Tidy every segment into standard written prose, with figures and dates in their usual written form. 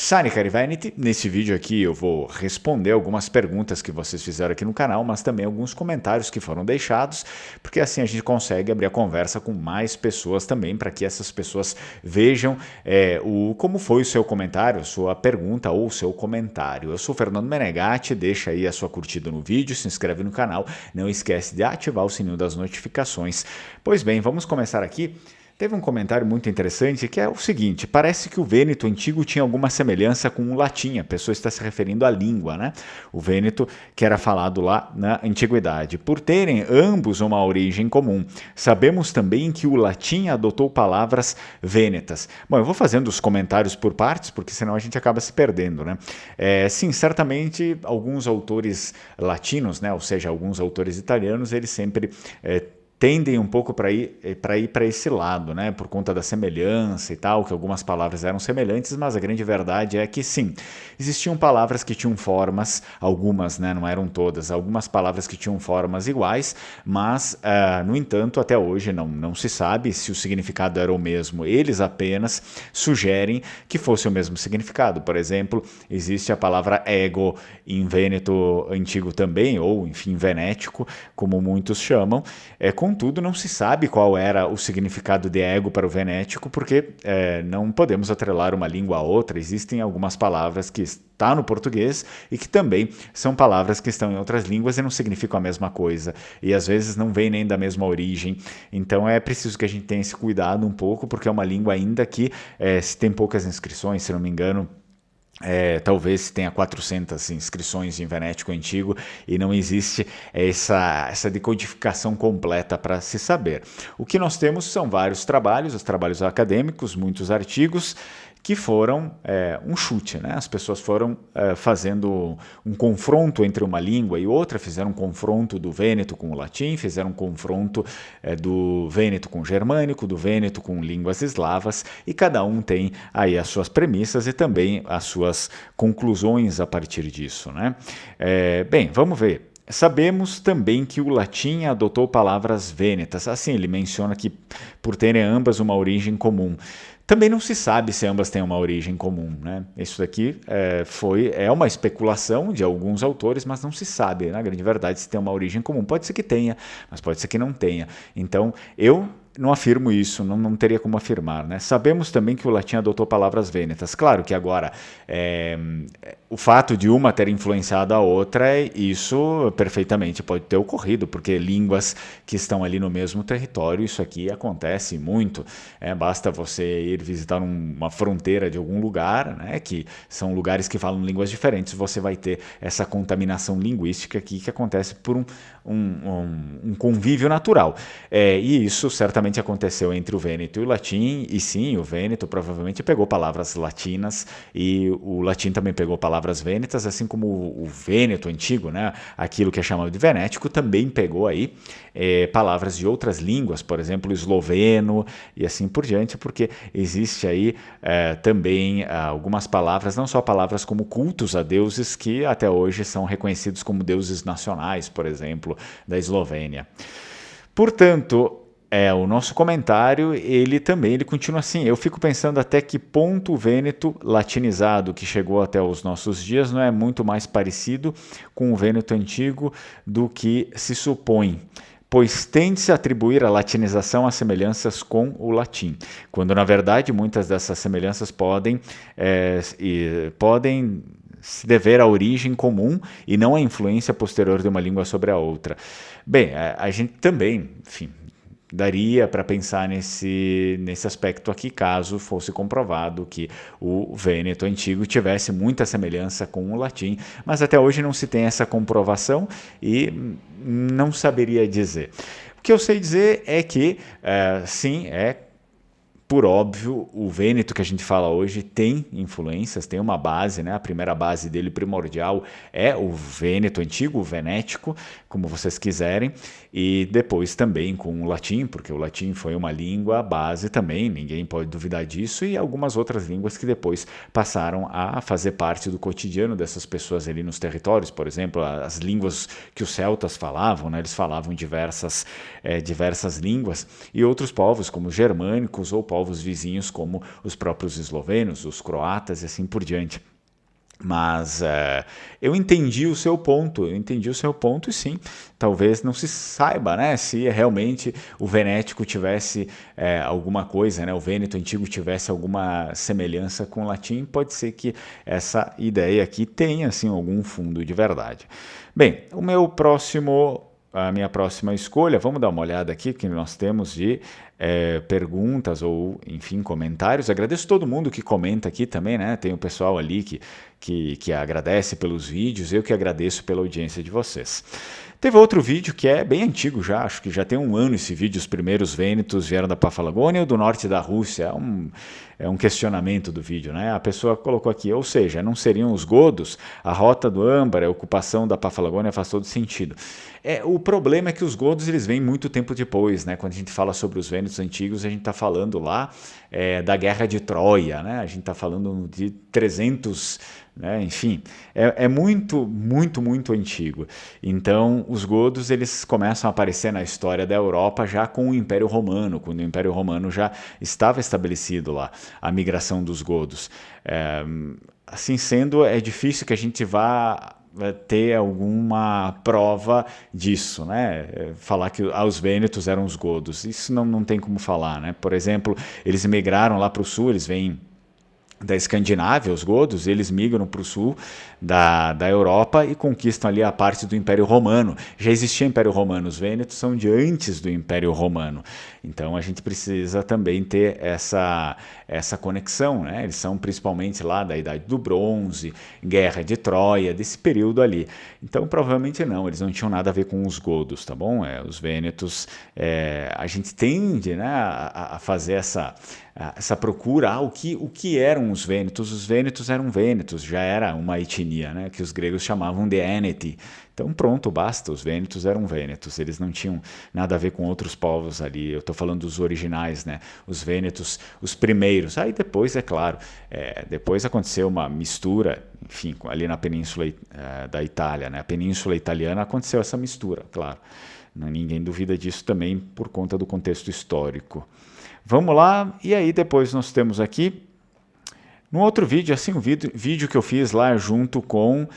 Sani Cariveniti. Nesse vídeo aqui eu vou responder algumas perguntas que vocês fizeram aqui no canal, mas também alguns comentários que foram deixados, porque assim a gente consegue abrir a conversa com mais pessoas também, para que essas pessoas vejam como foi o seu comentário, sua pergunta ou o seu comentário. Eu sou Fernando Menegatti, deixa aí a sua curtida no vídeo, se inscreve no canal, não esquece de ativar o sininho das notificações. Pois bem, vamos começar aqui. Teve um comentário muito interessante que é o seguinte: parece que o vêneto antigo tinha alguma semelhança com o latim. A pessoa está se referindo à língua, né? O vêneto que era falado lá na antiguidade. Por terem ambos uma origem comum, sabemos também que o latim adotou palavras vênetas. Bom, eu vou fazendo os comentários por partes, porque senão a gente acaba se perdendo, né? Sim, certamente alguns autores latinos, né? Ou seja, alguns autores italianos, eles sempre tendem um pouco para ir para esse lado, né? Por conta da semelhança e tal, que algumas palavras eram semelhantes, mas a grande verdade é que sim, existiam palavras que tinham formas, algumas, né? Não eram todas, algumas palavras que tinham formas iguais, mas, no entanto, até hoje não se sabe se o significado era o mesmo. Eles apenas sugerem que fosse o mesmo significado. Por exemplo, existe a palavra ego em vêneto antigo também, ou enfim, venético, como muitos chamam. Contudo, não se sabe qual era o significado de ego para o venético, porque não podemos atrelar uma língua a outra. Existem algumas palavras que estão no português e que também são palavras que estão em outras línguas e não significam a mesma coisa, e às vezes não vêm nem da mesma origem. Então é preciso que a gente tenha esse cuidado um pouco, porque é uma língua ainda que se tem poucas inscrições, se não me engano. Talvez tenha 400 inscrições em venético antigo e não existe essa decodificação completa para se saber. O que nós temos são vários trabalhos, os trabalhos acadêmicos, muitos artigos, que foram um chute, né? As pessoas foram fazendo um confronto entre uma língua e outra, fizeram um confronto do vêneto com o latim, fizeram um confronto do vêneto com o germânico, do vêneto com línguas eslavas, e cada um tem aí as suas premissas e também as suas conclusões a partir disso, né? Bem, vamos ver. Sabemos também que o latim adotou palavras vênetas. Assim, ele menciona que por terem ambas uma origem comum. Também não se sabe se ambas têm uma origem comum, né? Isso daqui é uma especulação de alguns autores, mas não se sabe, na grande verdade, se tem uma origem comum. Pode ser que tenha, mas pode ser que não tenha. Então, eu não afirmo isso, não teria como afirmar, né? Sabemos também que o latim adotou palavras vênetas. Claro que agora, o fato de uma ter influenciado a outra, isso perfeitamente pode ter ocorrido, porque línguas que estão ali no mesmo território, isso aqui acontece muito. Basta você ir visitar uma fronteira de algum lugar, né, que são lugares que falam línguas diferentes, você vai ter essa contaminação linguística aqui que acontece por um convívio natural. E isso certamente aconteceu entre o vêneto e o latim, e sim, o vêneto provavelmente pegou palavras latinas e o latim também pegou palavras vênetas, assim como o vêneto antigo, né, aquilo que é chamado de venético, também pegou aí palavras de outras línguas, por exemplo, o esloveno e assim por diante, porque existe aí também algumas palavras, não só palavras como cultos a deuses, que até hoje são reconhecidos como deuses nacionais, por exemplo, da Eslovênia. Portanto, o nosso comentário, ele continua assim: eu fico pensando até que ponto o vêneto latinizado que chegou até os nossos dias não é muito mais parecido com o vêneto antigo do que se supõe, pois tende-se a atribuir a latinização a semelhanças com o latim, quando na verdade muitas dessas semelhanças podem se dever à origem comum e não à influência posterior de uma língua sobre a outra. Bem, a gente também, enfim, daria para pensar nesse aspecto aqui, caso fosse comprovado que o vêneto antigo tivesse muita semelhança com o latim, mas até hoje não se tem essa comprovação e não saberia dizer. O que eu sei dizer é que, sim, por óbvio, o vêneto que a gente fala hoje tem influências, tem uma base, né? A primeira base dele primordial é o vêneto antigo, o venético, como vocês quiserem, e depois também com o latim, porque o latim foi uma língua base também, ninguém pode duvidar disso, e algumas outras línguas que depois passaram a fazer parte do cotidiano dessas pessoas ali nos territórios. Por exemplo, as línguas que os celtas falavam, né? Eles falavam diversas línguas, e outros povos, como os germânicos ou povos vizinhos como os próprios eslovenos, os croatas e assim por diante. Mas eu entendi o seu ponto, e sim, talvez não se saiba, né, se realmente o venético tivesse alguma coisa, né, o vêneto antigo tivesse alguma semelhança com o latim, pode ser que essa ideia aqui tenha, assim, algum fundo de verdade. Bem, a minha próxima escolha, vamos dar uma olhada aqui que nós temos de perguntas ou, enfim, comentários. Agradeço todo mundo que comenta aqui também, né? Tem o pessoal ali que agradece pelos vídeos, eu que agradeço pela audiência de vocês. Teve outro vídeo que é bem antigo já, acho que já tem um ano esse vídeo, os primeiros vênetos vieram da Papalagônia ou do norte da Rússia, é um questionamento do vídeo, né? A pessoa colocou aqui, ou seja, não seriam os godos, a rota do âmbar, a ocupação da Papalagônia faz todo sentido. O problema é que os godos eles vêm muito tempo depois, né? Quando a gente fala sobre os vênetos antigos, a gente está falando lá da Guerra de Troia, né? A gente está falando de 300, né? Enfim, é muito, muito, muito antigo. Então, os godos eles começam a aparecer na história da Europa já com o Império Romano, quando o Império Romano já estava estabelecido lá, a migração dos godos. Assim sendo, é difícil que a gente vá ter alguma prova disso, né? Falar que os vênetos eram os godos, isso não tem como falar, né? Por exemplo, eles migraram lá para o sul, eles vêm da Escandinávia, os godos, eles migram para o sul da Europa e conquistam ali a parte do Império Romano. Já existia Império Romano, os vênetos são de antes do Império Romano. Então a gente precisa também ter essa conexão, né? Eles são principalmente lá da Idade do Bronze, Guerra de Troia, desse período ali. Então provavelmente não, eles não tinham nada a ver com os godos, tá bom? Os vênetos, a gente tende, né, a fazer essa procura, o que eram os vênetos? Os vênetos eram vênetos, já era uma etnia, né, que os gregos chamavam de Énete. Então pronto, basta, os vênetos eram vênetos, eles não tinham nada a ver com outros povos ali, eu estou falando dos originais, né, os vênetos, os primeiros. Aí depois, é claro, depois aconteceu uma mistura, enfim, ali na península da Itália, né, a península italiana aconteceu essa mistura, claro, ninguém duvida disso também por conta do contexto histórico. Vamos lá, e aí depois nós temos aqui, num outro vídeo, assim, um vídeo que eu fiz lá junto com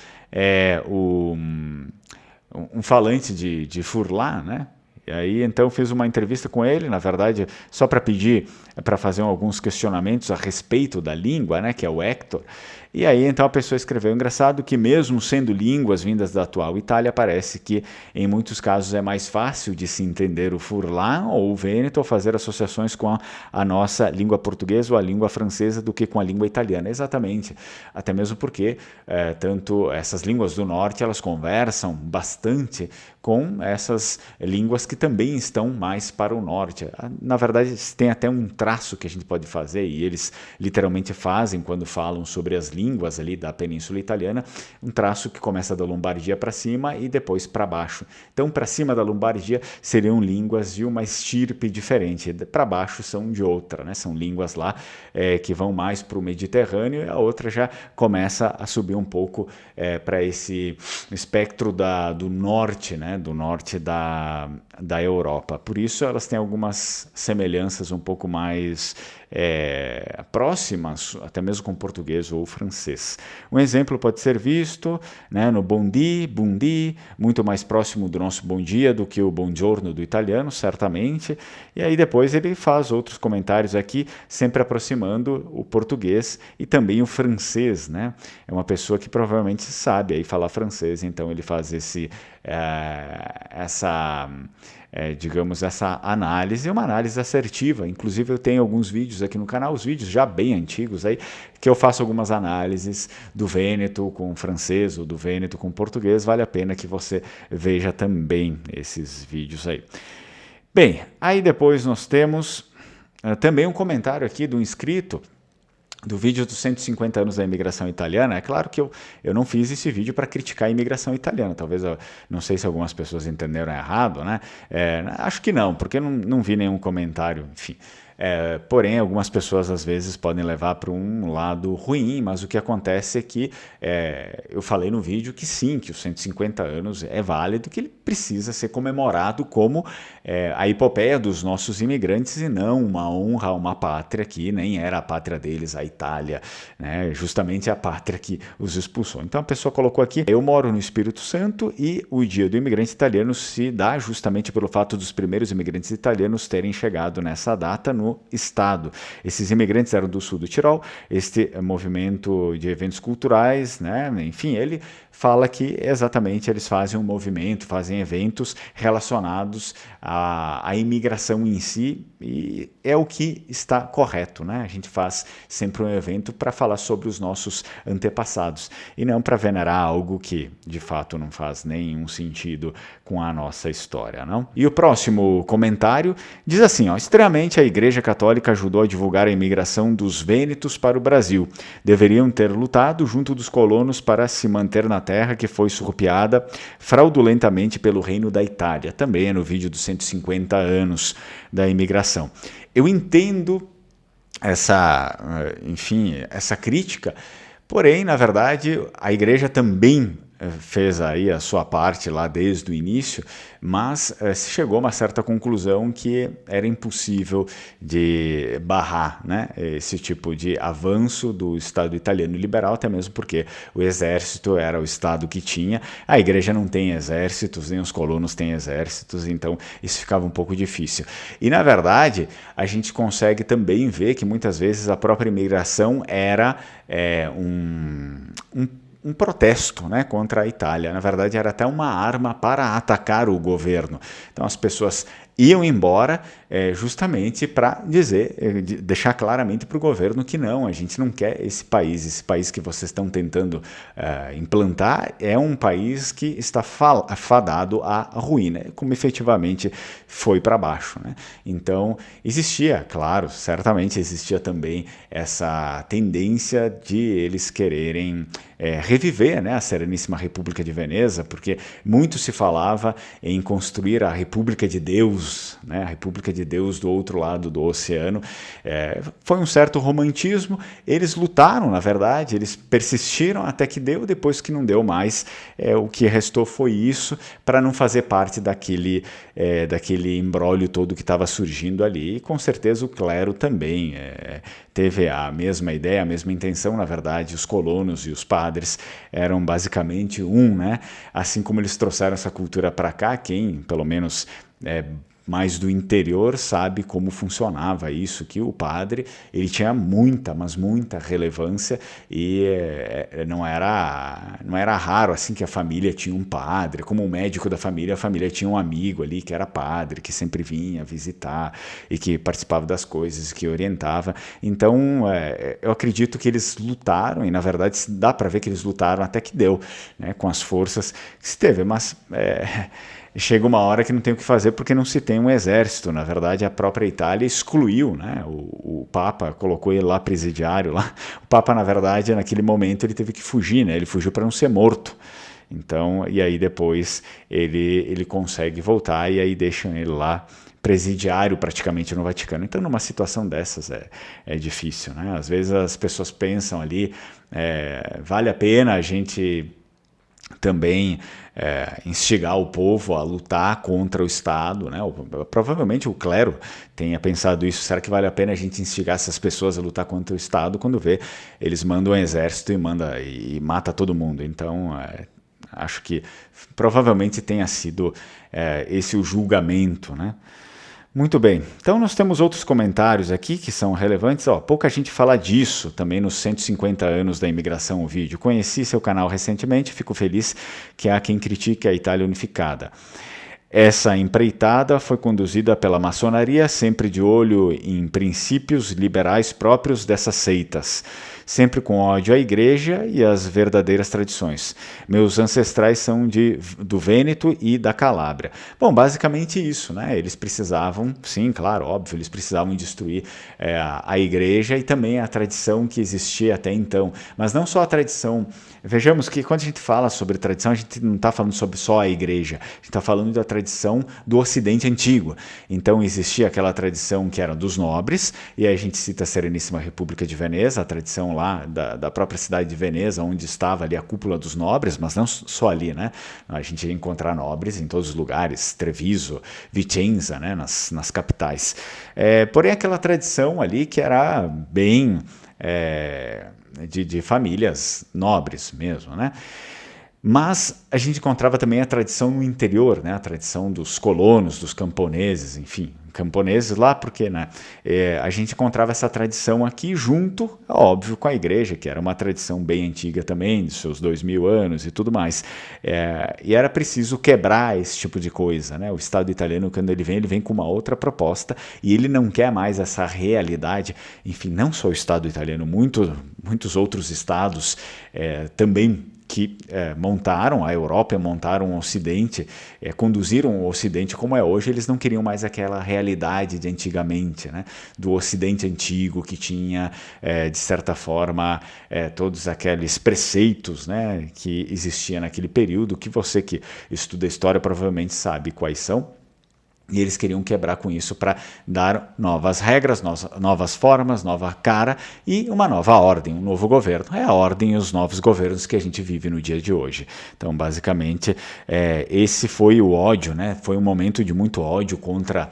um falante de Furlan, né? E aí então eu fiz uma entrevista com ele, na verdade, só para pedir, para fazer alguns questionamentos a respeito da língua, né, que é o Hector. E aí então a pessoa escreveu, engraçado que mesmo sendo línguas vindas da atual Itália, parece que em muitos casos é mais fácil de se entender o Furlan ou o Vêneto ou fazer associações com a nossa língua portuguesa ou a língua francesa do que com a língua italiana. Exatamente, até mesmo porque tanto essas línguas do norte, elas conversam bastante com essas línguas que também estão mais para o norte. Na verdade, tem até um traço que a gente pode fazer, e eles literalmente fazem quando falam sobre as línguas ali da Península Italiana, um traço que começa da Lombardia para cima e depois para baixo. Então, para cima da Lombardia seriam línguas de uma estirpe diferente, para baixo são de outra, né? São línguas lá que vão mais para o Mediterrâneo, e a outra já começa a subir um pouco para esse espectro do norte, né? Do norte da Europa. Por isso elas têm algumas semelhanças um pouco mais próximas, até mesmo com português ou francês. Um exemplo pode ser visto, né, no buondì, muito mais próximo do nosso bom dia do que o buongiorno do italiano, certamente. E aí depois ele faz outros comentários aqui, sempre aproximando o português e também o francês, né? É uma pessoa que provavelmente sabe aí falar francês, então ele faz digamos, essa análise, uma análise assertiva. Inclusive eu tenho alguns vídeos aqui no canal, os vídeos já bem antigos aí, que eu faço algumas análises do Vêneto com francês ou do Vêneto com português. Vale a pena que você veja também esses vídeos aí. Bem, aí depois nós temos também um comentário aqui do inscrito do vídeo dos 150 anos da imigração italiana. É claro que eu não fiz esse vídeo para criticar a imigração italiana, talvez, não sei se algumas pessoas entenderam errado, né? Acho que não, porque não vi nenhum comentário, enfim, Porém, algumas pessoas às vezes podem levar para um lado ruim, mas o que acontece é que eu falei no vídeo que sim, que os 150 anos é válido, que ele precisa ser comemorado como a epopeia dos nossos imigrantes e não uma honra a uma pátria que nem era a pátria deles, a Itália, né? Justamente a pátria que os expulsou. Então a pessoa colocou aqui: eu moro no Espírito Santo e o Dia do Imigrante Italiano se dá justamente pelo fato dos primeiros imigrantes italianos terem chegado nessa data no estado. Esses imigrantes eram do sul do Tirol, este movimento de eventos culturais, né? Enfim, ele fala que exatamente eles fazem um movimento, fazem eventos relacionados à imigração em si, e é o que está correto, né? A gente faz sempre um evento para falar sobre os nossos antepassados e não para venerar algo que de fato não faz nenhum sentido com a nossa história, não? E o próximo comentário diz assim, ó: estranhamente a Igreja Católica ajudou a divulgar a imigração dos vênetos para o Brasil. Deveriam ter lutado junto dos colonos para se manter na terra que foi surrupiada fraudulentamente pelo Reino da Itália. Também é no vídeo dos 150 anos da imigração. Eu entendo essa crítica, porém, na verdade, a Igreja também fez aí a sua parte lá desde o início, mas se chegou a uma certa conclusão que era impossível de barrar, né, esse tipo de avanço do Estado italiano liberal, até mesmo porque o exército era o Estado que tinha, a Igreja não tem exércitos, nem os colonos têm exércitos, então isso ficava um pouco difícil. E na verdade, a gente consegue também ver que muitas vezes a própria imigração era um protesto, né, contra a Itália. Na verdade, era até uma arma para atacar o governo. Então, as pessoas iam embora justamente para deixar claramente para o governo que não, a gente não quer esse país que vocês estão tentando implantar é um país que está fadado à ruína, como efetivamente foi para baixo, né? Então, existia, claro, certamente existia também essa tendência de eles quererem reviver, né, a Sereníssima República de Veneza, porque muito se falava em construir a República de Deus, né, a República de Deus do outro lado do oceano. Foi um certo romantismo, eles lutaram, na verdade, eles persistiram até que deu, depois que não deu mais, o que restou foi isso, para não fazer parte daquele imbróglio todo que estava surgindo ali, e com certeza o clero também teve a mesma ideia, a mesma intenção. Na verdade, os colonos e os padres eram basicamente né? Assim como eles trouxeram essa cultura para cá, quem, pelo menos, mais do interior sabe como funcionava isso, que o padre ele tinha muita, mas muita relevância e não era raro assim que a família tinha um padre, como um médico da família, a família tinha um amigo ali que era padre, que sempre vinha visitar e que participava das coisas, que orientava. Então eu acredito que eles lutaram e na verdade dá para ver que eles lutaram até que deu, né, com as forças que se teve, mas chega uma hora que não tem o que fazer porque não se tem um exército. Na verdade, a própria Itália excluiu, né? O Papa colocou ele lá presidiário. Lá. O Papa, na verdade, naquele momento ele teve que fugir, né? Ele fugiu para não ser morto. Então, e aí depois ele consegue voltar e aí deixam ele lá presidiário praticamente no Vaticano. Então, numa situação dessas é difícil, né? Às vezes as pessoas pensam ali, vale a pena a gente também instigar o povo a lutar contra o Estado, né? Provavelmente o clero tenha pensado isso. Será que vale a pena a gente instigar essas pessoas a lutar contra o Estado quando vê eles mandam um exército e mata todo mundo? Então acho que provavelmente tenha sido esse o julgamento, né? Muito bem, então nós temos outros comentários aqui que são relevantes. Pouca gente fala disso também nos 150 anos da imigração, o vídeo. Conheci seu canal recentemente, fico feliz que há quem critique a Itália unificada. Essa empreitada foi conduzida pela maçonaria, sempre de olho em princípios liberais próprios dessas seitas. sempre com ódio à igreja e às verdadeiras tradições. Meus ancestrais são do Vêneto e da Calábria. Bom, basicamente isso, né? Eles precisavam, sim, claro, óbvio, eles precisavam destruir a igreja e também a tradição que existia até então. Mas não só a tradição. Vejamos que quando a gente fala sobre tradição, a gente não está falando sobre só a igreja, a gente está falando da tradição do Ocidente Antigo. Então existia aquela tradição que era dos nobres, e aí a gente cita a Sereníssima República de Veneza, a tradição lá da própria cidade de Veneza, onde estava ali a cúpula dos nobres, mas não só ali, né? A gente ia encontrar nobres em todos os lugares, Treviso, Vicenza, né? nas capitais. Porém, aquela tradição ali que era bem de famílias nobres mesmo, né? Mas a gente encontrava também a tradição no interior, né? A tradição dos colonos, dos camponeses, enfim, camponeses lá, porque né? A gente encontrava essa tradição aqui junto, óbvio, com a igreja, que era uma tradição bem antiga também, de seus 2000 anos e tudo mais. E era preciso quebrar esse tipo de coisa, né? O Estado italiano, quando ele vem com uma outra proposta e ele não quer mais essa realidade. Enfim, não só o Estado italiano, muitos outros estados também que montaram a Europa, montaram o Ocidente, conduziram o Ocidente como é hoje. Eles não queriam mais aquela realidade de antigamente, né? Do Ocidente antigo que tinha, de certa forma, todos aqueles preceitos, né, que existiam naquele período, que você que estuda história provavelmente sabe quais são. E eles queriam quebrar com isso para dar novas regras, novas formas, nova cara e uma nova ordem, um novo governo. É a ordem e os novos governos que a gente vive no dia de hoje. Então, basicamente, esse foi o ódio, né? Foi um momento de muito ódio contra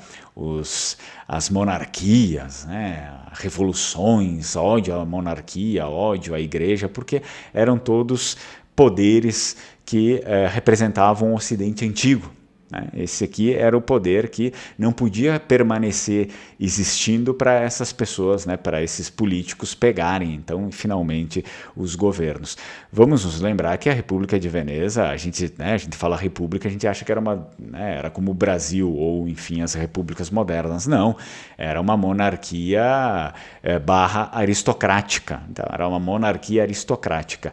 as monarquias, né? Revoluções, ódio à monarquia, ódio à igreja, porque eram todos poderes que representavam o Ocidente antigo. Esse aqui era o poder que não podia permanecer existindo para essas pessoas, né, para esses políticos pegarem, então, finalmente, os governos. Vamos nos lembrar que a República de Veneza, a gente fala república, a gente acha que era como o Brasil ou, enfim, as repúblicas modernas. Não, era uma monarquia barra aristocrática, então, era uma monarquia aristocrática.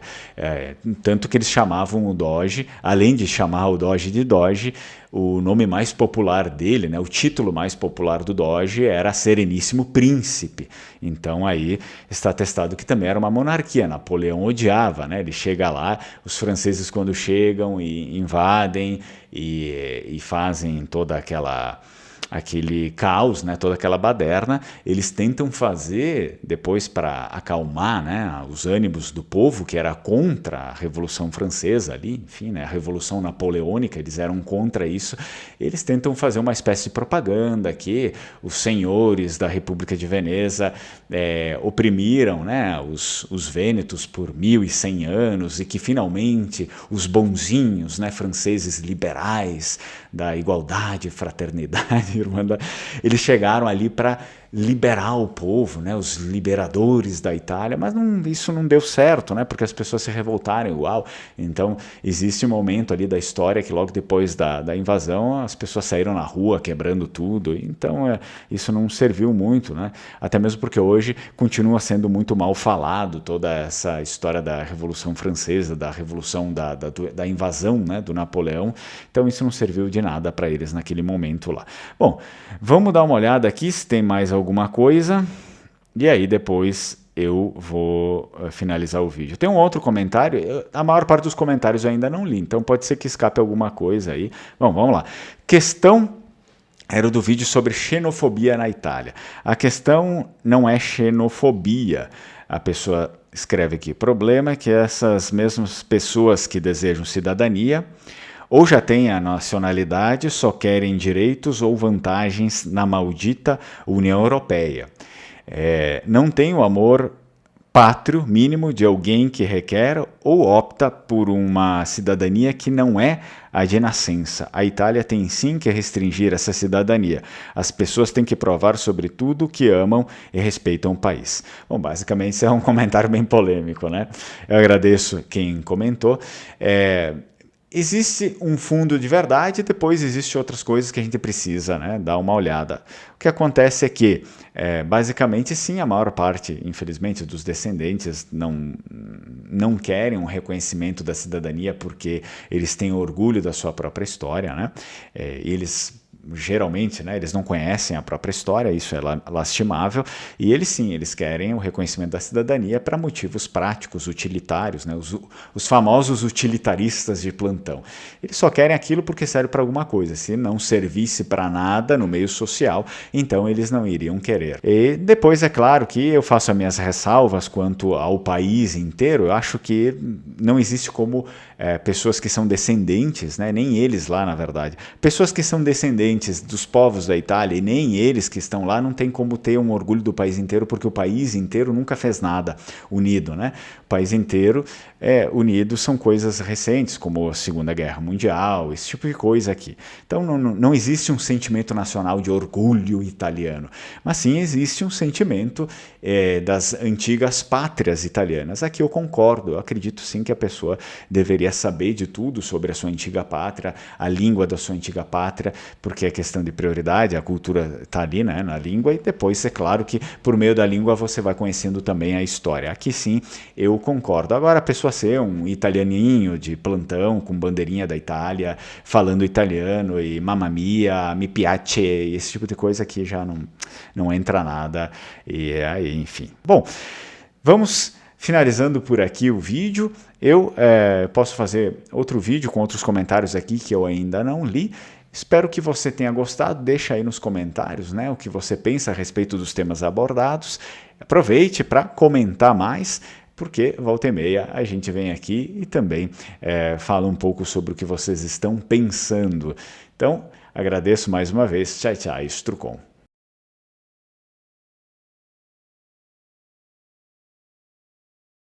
Tanto que eles chamavam o Doge, além de chamar o Doge de Doge, o nome mais popular dele, né, o título mais popular do Doge era Sereníssimo Príncipe. Então aí está atestado que também era uma monarquia. Napoleão odiava, né? Ele chega lá, os franceses quando chegam e invadem e fazem toda aquele caos, né, toda aquela baderna, eles tentam fazer, depois para acalmar, né, os ânimos do povo, que era contra a Revolução Francesa ali, enfim, né, a Revolução Napoleônica, eles eram contra isso, eles tentam fazer uma espécie de propaganda que os senhores da República de Veneza oprimiram, né, os vênetos por 1100 anos e que finalmente os bonzinhos, né, franceses liberais da igualdade, fraternidade, eles chegaram ali para liberar o povo, né, os liberadores da Itália, mas isso não deu certo, né, porque as pessoas se revoltaram igual. Então existe um momento ali da história que logo depois da invasão as pessoas saíram na rua quebrando tudo, então isso não serviu muito, né, até mesmo porque hoje continua sendo muito mal falado toda essa história da Revolução Francesa, da Revolução da invasão, né, do Napoleão, então isso não serviu de nada para eles naquele momento lá. Bom, vamos dar uma olhada aqui se tem mais alguma coisa, e aí depois eu vou finalizar o vídeo. Tem um outro comentário, a maior parte dos comentários eu ainda não li, então pode ser que escape alguma coisa aí. Bom, vamos lá. Questão era do vídeo sobre xenofobia na Itália. A questão não é xenofobia. A pessoa escreve aqui, problema é que essas mesmas pessoas que desejam cidadania ou já têm a nacionalidade, só querem direitos ou vantagens na maldita União Europeia. Não tem o amor pátrio mínimo de alguém que requer ou opta por uma cidadania que não é a de nascença. A Itália tem sim que restringir essa cidadania. As pessoas têm que provar sobre tudo que amam e respeitam o país. Bom, basicamente isso é um comentário bem polêmico, né? Eu agradeço quem comentou. existe um fundo de verdade e depois existe outras coisas que a gente precisa, né, dar uma olhada. O que acontece é que, basicamente, sim, a maior parte, infelizmente, dos descendentes não querem um reconhecimento da cidadania porque eles têm orgulho da sua própria história, né? Eles geralmente, né, eles não conhecem a própria história, isso é lastimável, e eles querem o reconhecimento da cidadania para motivos práticos, utilitários, né, os famosos utilitaristas de plantão. Eles só querem aquilo porque serve para alguma coisa, se não servisse para nada no meio social, então eles não iriam querer. E depois é claro que eu faço as minhas ressalvas quanto ao país inteiro, eu acho que não existe como pessoas que são descendentes, né, nem eles lá na verdade, pessoas que são descendentes dos povos da Itália e nem eles que estão lá não tem como ter um orgulho do país inteiro porque o país inteiro nunca fez nada unido, né? O país inteiro unido são coisas recentes como a Segunda Guerra Mundial, esse tipo de coisa aqui. Então não existe um sentimento nacional de orgulho italiano, mas sim existe um sentimento das antigas pátrias italianas. Aqui eu concordo, eu acredito sim que a pessoa deveria saber de tudo sobre a sua antiga pátria, a língua da sua antiga pátria, porque é questão de prioridade, a cultura está ali, né, na língua, e depois é claro que por meio da língua você vai conhecendo também a história. Aqui sim, eu concordo. Agora a pessoa ser um italianinho de plantão, com bandeirinha da Itália, falando italiano e mamma mia, mi piace, esse tipo de coisa aqui já não entra nada, e aí, enfim. Bom, vamos finalizando por aqui o vídeo. Eu posso fazer outro vídeo com outros comentários aqui que eu ainda não li. Espero que você tenha gostado, deixa aí nos comentários, né, o que você pensa a respeito dos temas abordados. Aproveite para comentar mais, porque volta e meia a gente vem aqui e também fala um pouco sobre o que vocês estão pensando. Então, agradeço mais uma vez. Tchau, tchau, Strucon.